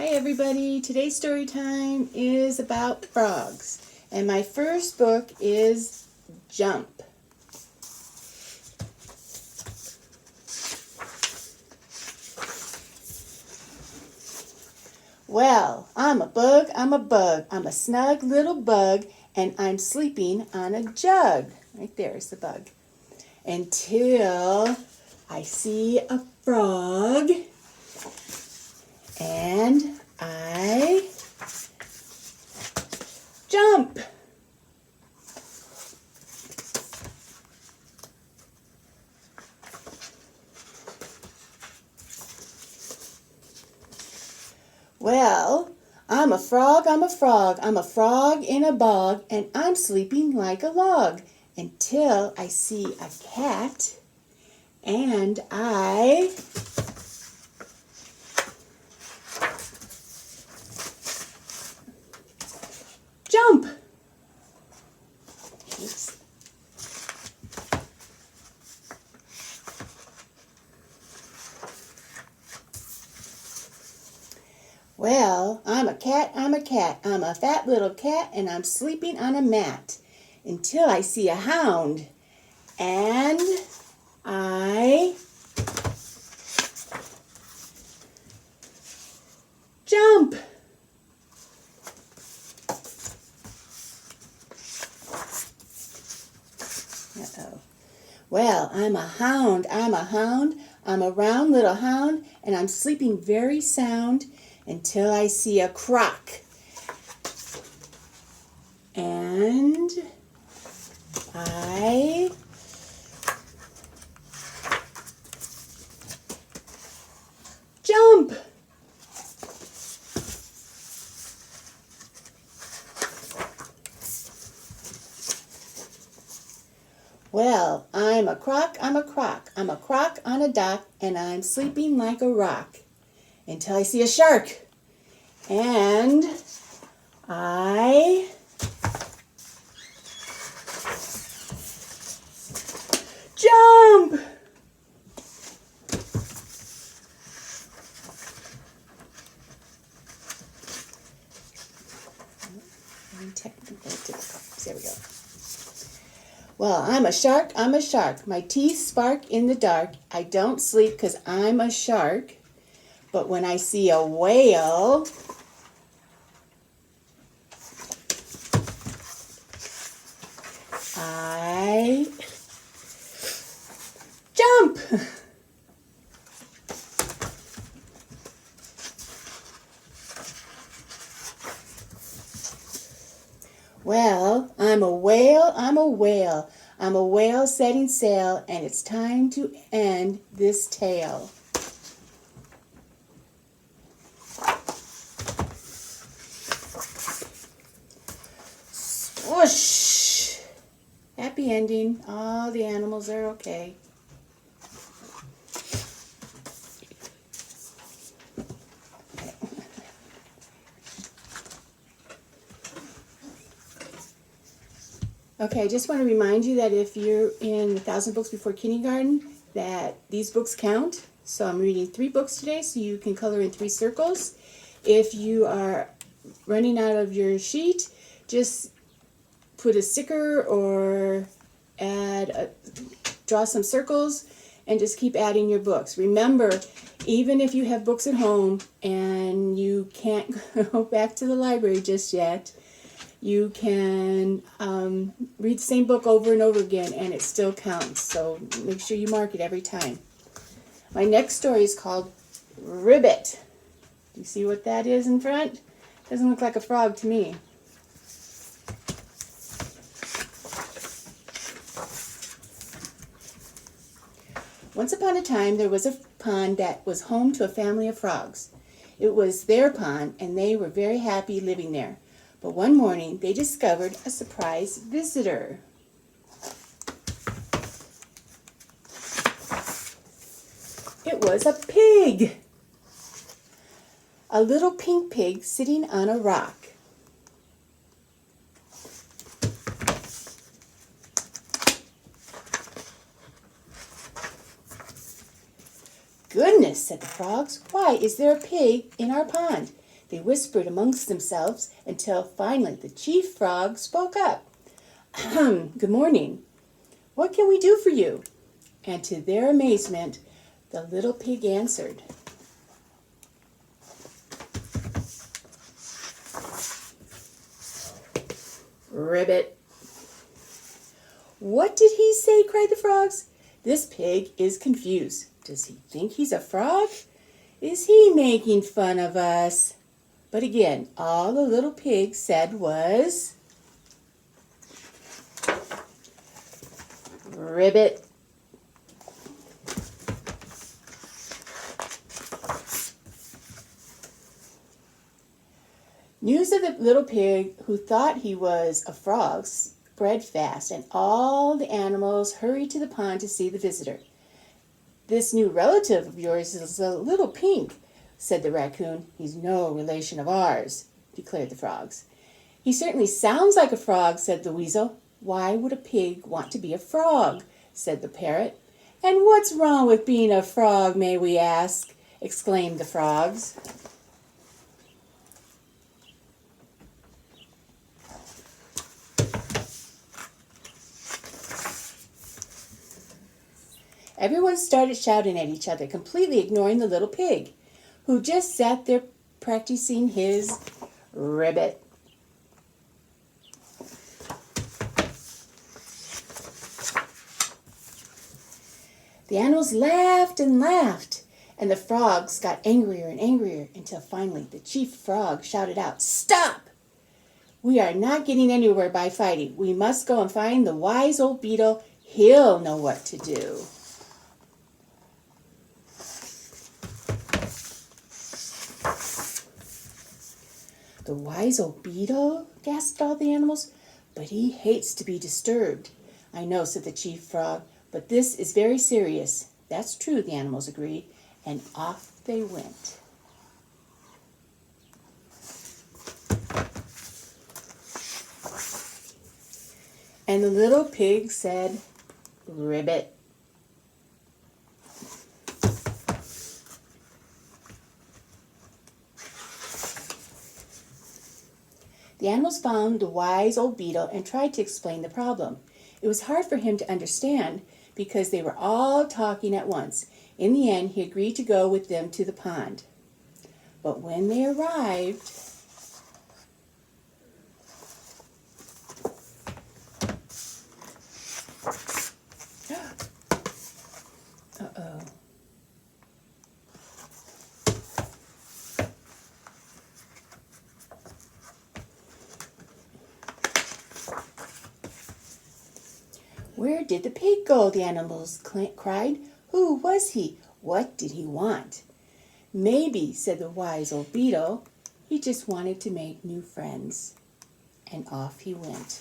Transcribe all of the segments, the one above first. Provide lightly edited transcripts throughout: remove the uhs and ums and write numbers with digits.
Hi everybody, today's story time is about frogs, and my first book is Jump. Well, I'm a bug, I'm a snug little bug, and I'm sleeping on a jug. Right there's the bug. Until I see a frog, and I jump. Well, I'm a frog, I'm a frog in a bog, and I'm sleeping like a log until I see a cat, and I jump. Oops. Well, I'm a cat, I'm a fat little cat, and I'm sleeping on a mat until I see a hound, and I jump. Uh-oh. Well, I'm a hound, I'm a round little hound, and I'm sleeping very sound until I see a croc. And I jump. Well, I'm a croc, I'm a croc on a dock, and I'm sleeping like a rock until I see a shark, and I jump. There we go. Well, I'm a shark, my teeth spark in the dark. I don't sleep 'cause I'm a shark. But when I see a whale, I jump. Well, I'm a whale, I'm a whale setting sail, and it's time to end this tale. Whoosh! Happy ending. All the animals are okay. Okay, I just want to remind you that if you're in 1,000 Books Before Kindergarten, that these books count. So I'm reading 3 books today, so you can color in 3 circles. If you are running out of your sheet, just put a sticker or draw some circles and just keep adding your books. Remember, even if you have books at home and you can't go back to the library just yet, you can read the same book over and over again and it still counts. So make sure you mark it every time. My next story is called Ribbit. Do you see what that is in front? Doesn't look like a frog to me. Once upon a time, there was a pond that was home to a family of frogs. It was their pond, and they were very happy living there. But one morning, they discovered a surprise visitor. It was a pig. A little pink pig sitting on a rock. Goodness, said the frogs, why is there a pig in our pond? They whispered amongst themselves until finally the chief frog spoke up. Good morning. What can we do for you? And to their amazement, the little pig answered. Ribbit. What did he say? Cried the frogs. This pig is confused. Does he think he's a frog? Is he making fun of us? But again, all the little pig said was, Ribbit. News of the little pig, who thought he was a frog, spread fast, and all the animals hurried to the pond to see the visitor. This new relative of yours is a little pink, said the raccoon. He's no relation of ours, declared the frogs. He certainly sounds like a frog, said the weasel. Why would a pig want to be a frog? Said the parrot. And what's wrong with being a frog, may we ask? Exclaimed the frogs. Everyone started shouting at each other, completely ignoring the little pig, who just sat there practicing his ribbit. The animals laughed and laughed, and the frogs got angrier and angrier until finally the chief frog shouted out, Stop! We are not getting anywhere by fighting. We must go and find the wise old beetle. He'll know what to do. The wise old beetle, gasped all the animals. But he hates to be disturbed. I know, said the chief frog, but this is very serious. That's true, the animals agreed, and off they went. And the little pig said, Ribbit. The animals found the wise old beetle and tried to explain the problem. It was hard for him to understand because they were all talking at once. In the end, he agreed to go with them to the pond. But when they arrived, uh-oh. Where did the pig go? The animals cried. Who was he? What did he want? Maybe, said the wise old beetle, he just wanted to make new friends. And off he went.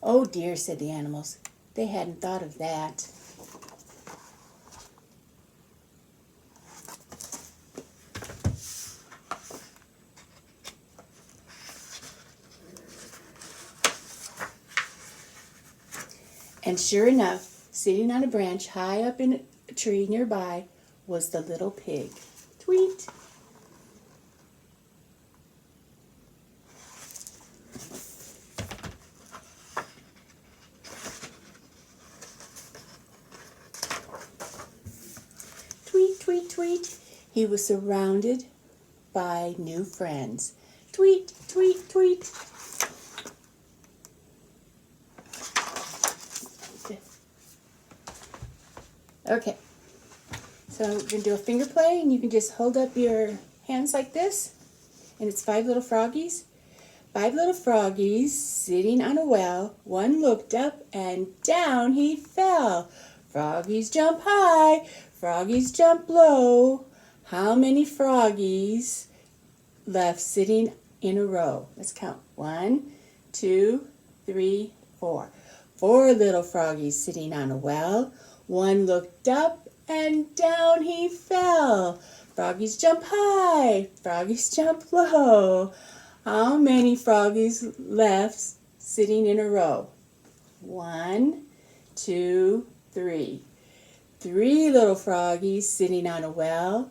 Oh dear, said the animals. They hadn't thought of that. And sure enough, sitting on a branch high up in a tree nearby was the little pig. Tweet! Tweet, tweet, tweet. He was surrounded by new friends. Tweet, tweet, tweet. Okay, so we're going to do a finger play, and you can just hold up your hands like this, and it's 5 little froggies. 5 little froggies sitting on a well. One looked up, and down he fell. Froggies jump high, froggies jump low. How many froggies left sitting in a row? Let's count. 1, 2, 3, 4. 4 little froggies sitting on a well. One looked up, and down he fell. Froggies jump high, froggies jump low. How many froggies left sitting in a row? 1, 2, 3. 3 little froggies sitting on a well.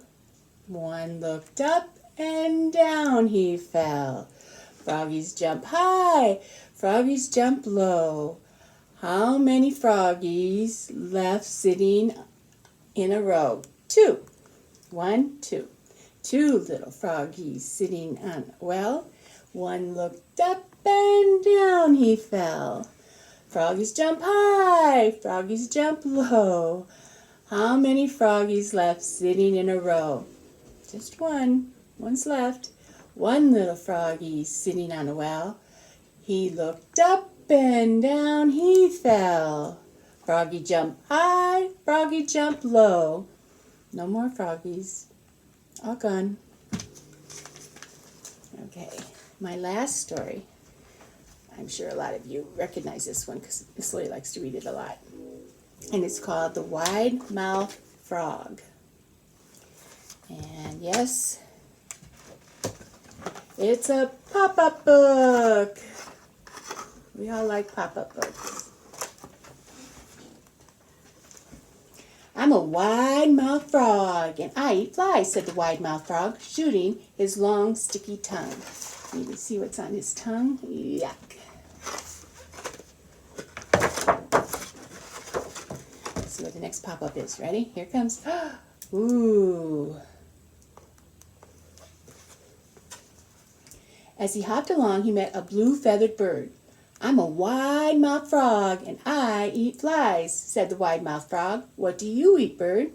One looked up and down he fell. Froggies jump high, froggies jump low. How many froggies left sitting in a row? 2. 1, 2. 2 little froggies sitting on a well. One looked up and down he fell. Froggies jump high, froggies jump low. How many froggies left sitting in a row? Just one. One's left. 1 little froggy sitting on a well. He looked up and down he fell. Froggy jump high, froggy jump low. No more froggies. All gone. Okay, my last story. I'm sure a lot of you recognize this one because Ms.Laurie likes to read it a lot. And it's called The Wide-Mouthed Frog. And yes, it's a pop-up book. We all like pop-up books. I'm a wide-mouthed frog, and I eat flies, said the wide-mouthed frog, shooting his long, sticky tongue. You can see what's on his tongue. Yuck. Let's see what the next pop-up is. Ready? Here it comes. Ooh. As he hopped along, he met a blue feathered bird. I'm a wide-mouthed frog, and I eat flies, said the wide-mouthed frog. What do you eat, bird?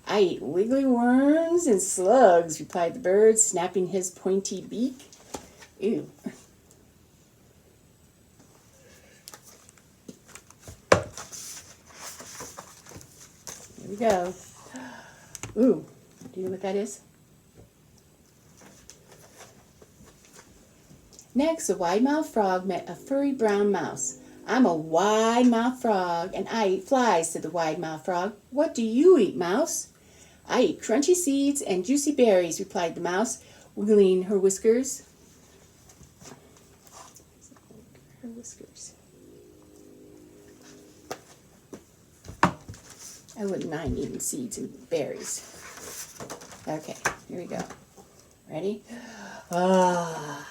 I eat wiggly worms and slugs, replied the bird, snapping his pointy beak. Ew. Here we go. Ooh, do you know what that is? Next, a wide-mouthed frog met a furry brown mouse. I'm a wide-mouthed frog, and I eat flies, said the wide-mouthed frog. What do you eat, mouse? I eat crunchy seeds and juicy berries, replied the mouse, wiggling her whiskers. Her whiskers. I wouldn't mind eating seeds and berries. Okay, here we go. Ready? Ah.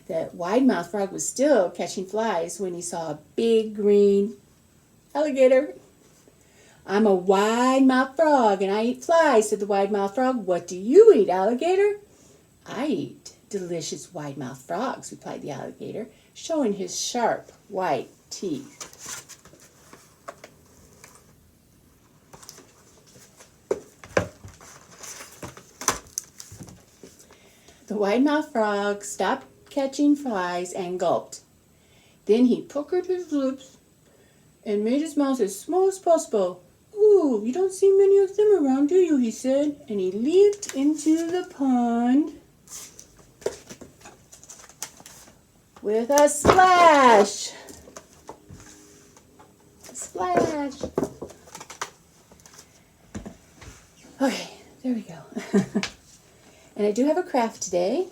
The wide-mouthed frog was still catching flies when he saw a big green alligator. I'm a wide-mouthed frog, and I eat flies, said the wide-mouthed frog. What do you eat, alligator? I eat delicious wide-mouthed frogs, replied the alligator, showing his sharp white teeth. The wide-mouthed frog stopped catching flies and gulped. Then he puckered his lips and made his mouth as small as possible. Ooh, you don't see many of them around, do you? He said, and he leaped into the pond with a splash. A splash. Okay, there we go. And I do have a craft today.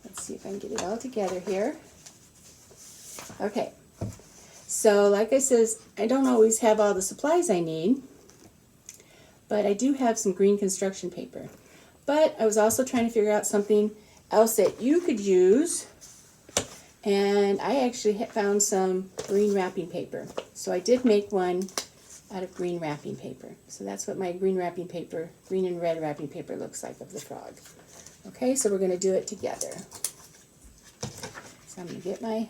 Let's see if I can get it all together here. Okay. So, like I says, I don't always have all the supplies I need, but I do have some green construction paper. But I was also trying to figure out something else that you could use, and I actually found some green wrapping paper. So I did make one out of green wrapping paper. So that's what my green wrapping paper, green and red wrapping paper looks like of the frog. Okay, so we're going to do it together. So I'm going to get my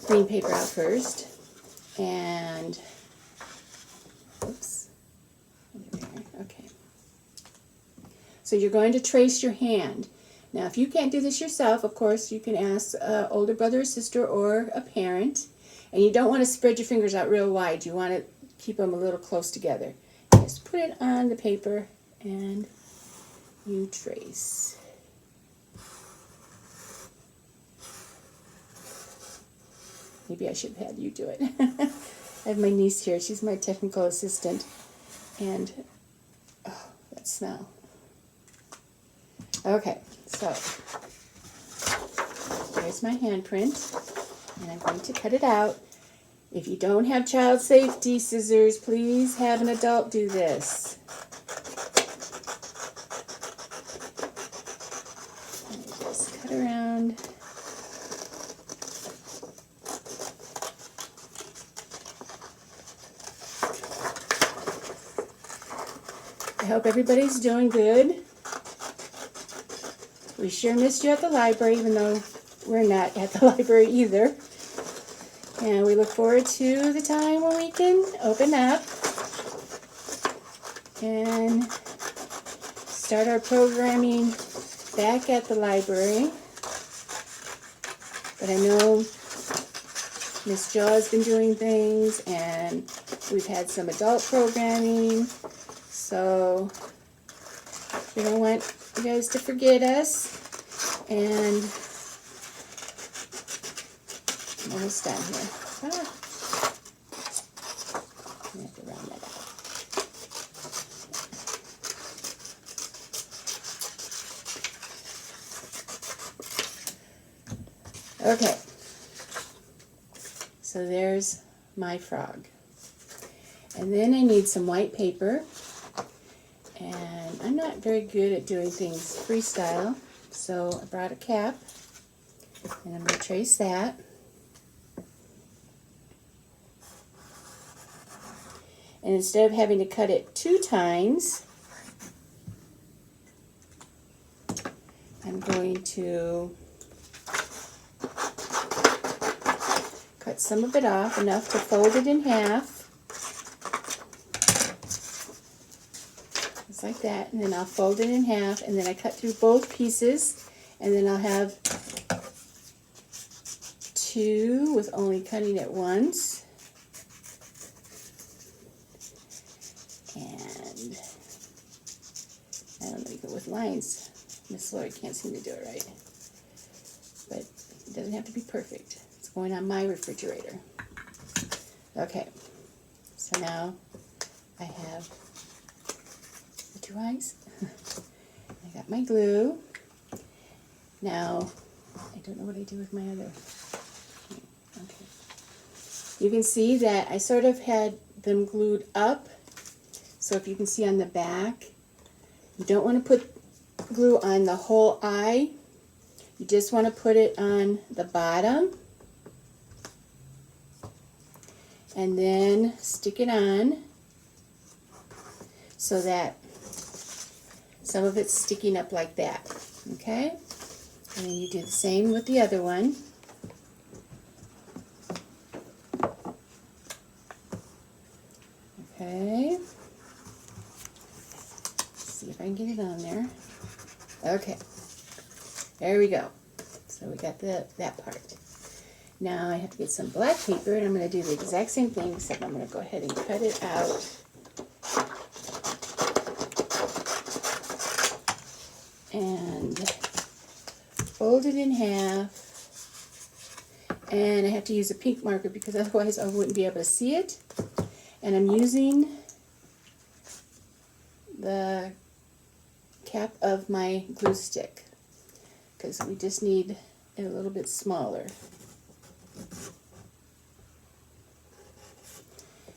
green paper out first, and oops, okay. So you're going to trace your hand. Now, if you can't do this yourself, of course, you can ask an older brother or sister or a parent, and you don't want to spread your fingers out real wide. You want to keep them a little close together. Just put it on the paper, and you trace. Maybe I should have had you do it. I have my niece here. She's my technical assistant. And, oh, that smell. Okay, so there's my handprint, and I'm going to cut it out. If you don't have child safety scissors, please have an adult do this. And just cut around. I hope everybody's doing good. We sure missed you at the library, even though we're not at the library either. And we look forward to the time when we can open up and start our programming back at the library. But I know Miss Jo has been doing things, and we've had some adult programming. So we don't want you guys to forget us. And I'm almost done here. I have to round that out. Okay. So there's my frog. And then I need some white paper. And I'm not very good at doing things freestyle, so I brought a cap, and I'm going to trace that. And instead of having to cut it 2 times, I'm going to cut some of it off, enough to fold it in half. Like that, and then I'll fold it in half, and then I cut through both pieces, and then I'll have 2 with only cutting it once. And I don't know, even with lines, Ms.Laurie can't seem to do it right. But it doesn't have to be perfect. It's going on my refrigerator. Okay, so now I have 2 eyes. I got my glue. Now, I don't know what I do with my other. Okay. You can see that I sort of had them glued up. So if you can see on the back, you don't want to put glue on the whole eye. You just want to put it on the bottom. And then stick it on so that some of it's sticking up like that, okay? And then you do the same with the other one. Okay. Let's see if I can get it on there. Okay. There we go. So we got that part. Now I have to get some black paper, and I'm going to do the exact same thing, except I'm going to go ahead and cut it out. And fold it in half, and I have to use a pink marker because otherwise I wouldn't be able to see it. And I'm using the cap of my glue stick because we just need it a little bit smaller.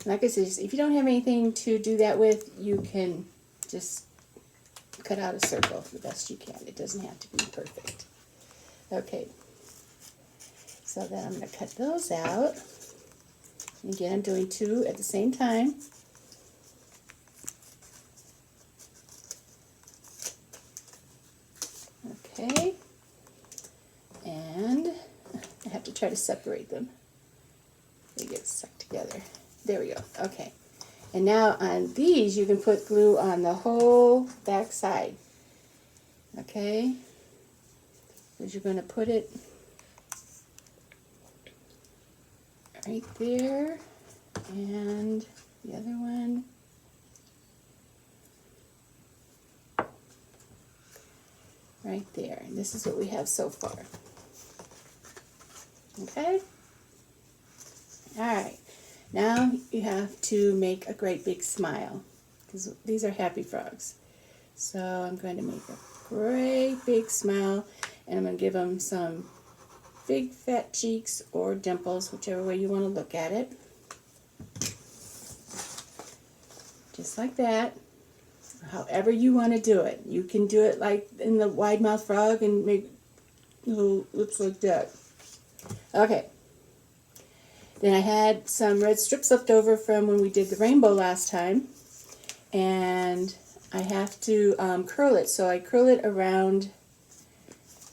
Like I said, if you don't have anything to do that with, you can just cut out a circle the best you can. It doesn't have to be perfect. Okay, so then I'm going to cut those out. And again, I'm doing 2 at the same time. Okay, and I have to try to separate them. They get stuck together. There we go. Okay. And now on these, you can put glue on the whole back side. Okay? Because you're going to put it right there. And the other one. Right there. And this is what we have so far. Okay? Alright. Now you have to make a great big smile, because these are happy frogs. So I'm going to make a great big smile, and I'm going to give him some big fat cheeks or dimples, whichever way you want to look at it. Just like that. However you want to do it. You can do it like in the wide mouth frog and make little lips like that. Okay. Then I had some red strips left over from when we did the rainbow last time. And I have to curl it. So I curl it around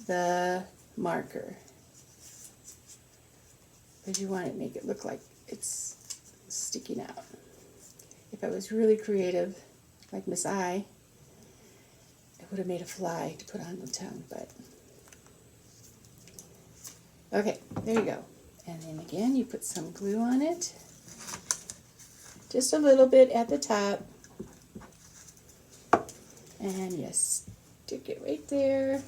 the marker. Because you want to make it look like it's sticking out. If I was really creative, like Miss I would have made a fly to put on the tongue, but okay, there you go. And then again, you put some glue on it, just a little bit at the top, and you stick it right there.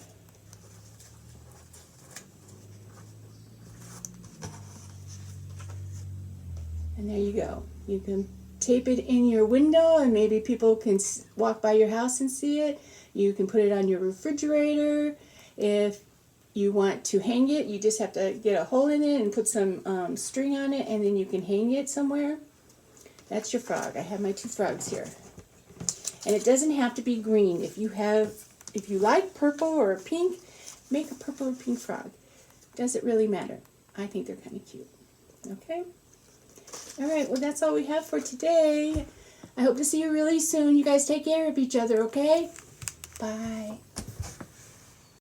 And there you go. You can tape it in your window and maybe people can walk by your house and see it. You can put it on your refrigerator. If you want to hang it, you just have to get a hole in it and put some string on it, and then you can hang it somewhere. That's your frog. I have my 2 frogs here. And it doesn't have to be green. If you like purple or pink, make a purple or pink frog. Doesn't really matter. I think they're kind of cute. Okay? All right, well, that's all we have for today. I hope to see you really soon. You guys take care of each other, okay? Bye.